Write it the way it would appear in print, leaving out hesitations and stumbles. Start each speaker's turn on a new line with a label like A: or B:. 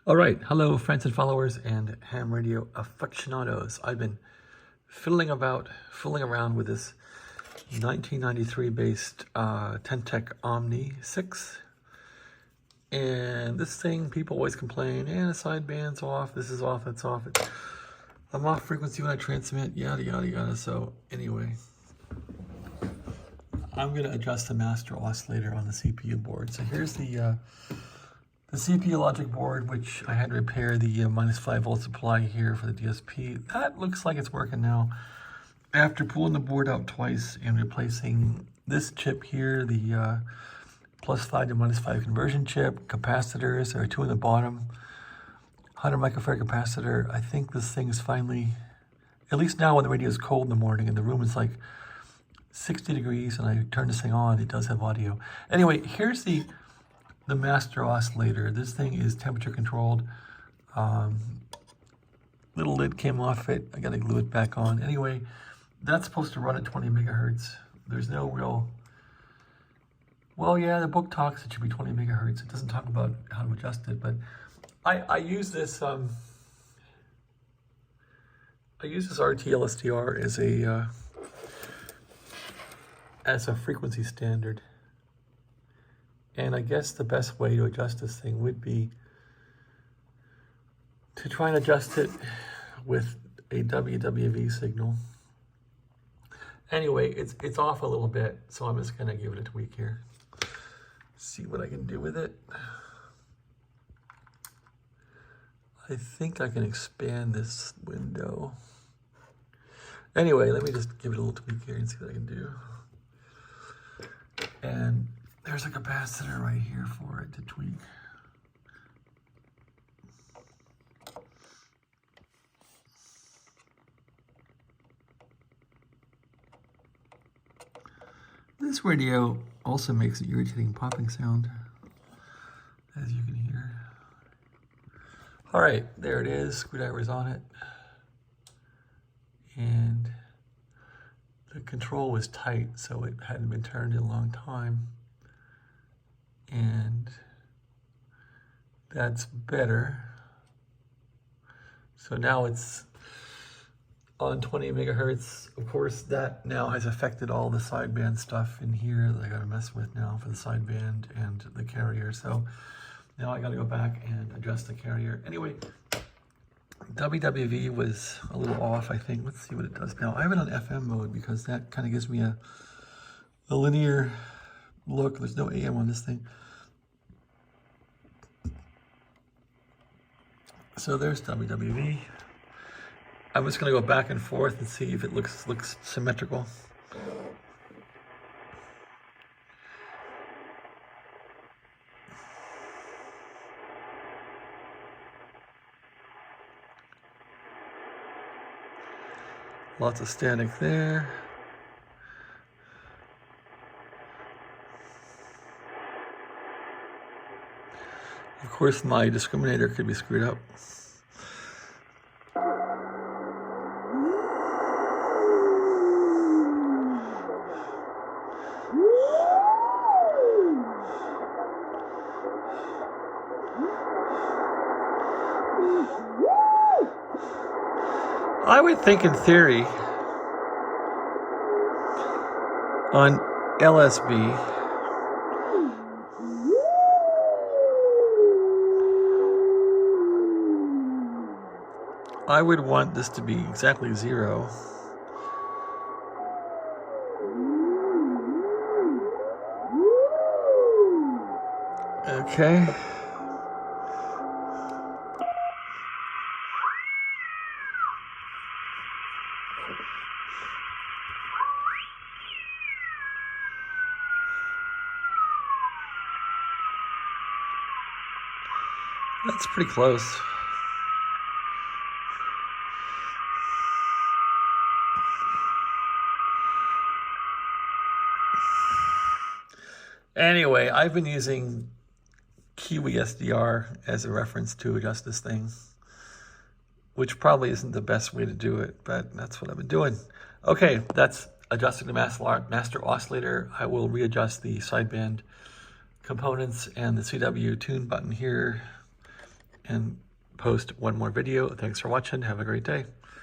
A: All right, hello friends and followers and ham radio aficionados. I've been fooling around with this 1993 based Tec Omni 6. And this thing, people always complain, the sideband's off, this is off, that's off. I'm off frequency when I transmit, yada, yada, yada. So anyway, I'm gonna adjust the master oscillator on the CPU board. So here's the CPU logic board, which I had to repair the minus 5 volt supply here for the DSP. That looks like it's working now. After pulling the board out twice and replacing this chip here, the plus 5 to minus 5 conversion chip, capacitors, there are 2 in the bottom, 100 microfarad capacitor. I think this thing is finally, at least now when the radio is cold in the morning and the room is like 60 degrees and I turn this thing on, it does have audio. Anyway, here's the master oscillator. This thing is temperature controlled. Little lid came off it. I gotta glue it back on. Anyway, that's supposed to run at 20 megahertz. There's no real, well, yeah, the book talks it should be 20 megahertz. It doesn't talk about how to adjust it, but I use this RT-LSTR as a frequency standard. And I guess the best way to adjust this thing would be to try and adjust it with a WWV signal. Anyway, it's off a little bit, so I'm just gonna give it a tweak here. See what I can do with it. I think I can expand this window. Anyway, let me just give it a little tweak here and see what I can do. And there's a capacitor right here for it to tweak. This radio also makes an irritating popping sound, as you can hear. All right, there it is, screwdriver's on it. And the control was tight, so it hadn't been turned in a long time. And that's better. So now it's on 20 megahertz. Of course, that now has affected all the sideband stuff in here that I gotta mess with now for the sideband and the carrier. So now I gotta go back and adjust the carrier. Anyway, WWV was a little off, I think. Let's see what it does now. I have it on FM mode because that kind of gives me a linear look. There's no AM on this thing. So there's WWV. I'm just gonna go back and forth and see if it looks symmetrical. Lots of static there. Of course, my discriminator could be screwed up. I would think in theory on LSB I would want this to be exactly 0. Okay. That's pretty close. Anyway, I've been using Kiwi SDR as a reference to adjust this thing, which probably isn't the best way to do it, but that's what I've been doing. Okay, that's adjusting the master oscillator. I will readjust the sideband components and the CW tune button here and post one more video. Thanks for watching. Have a great day.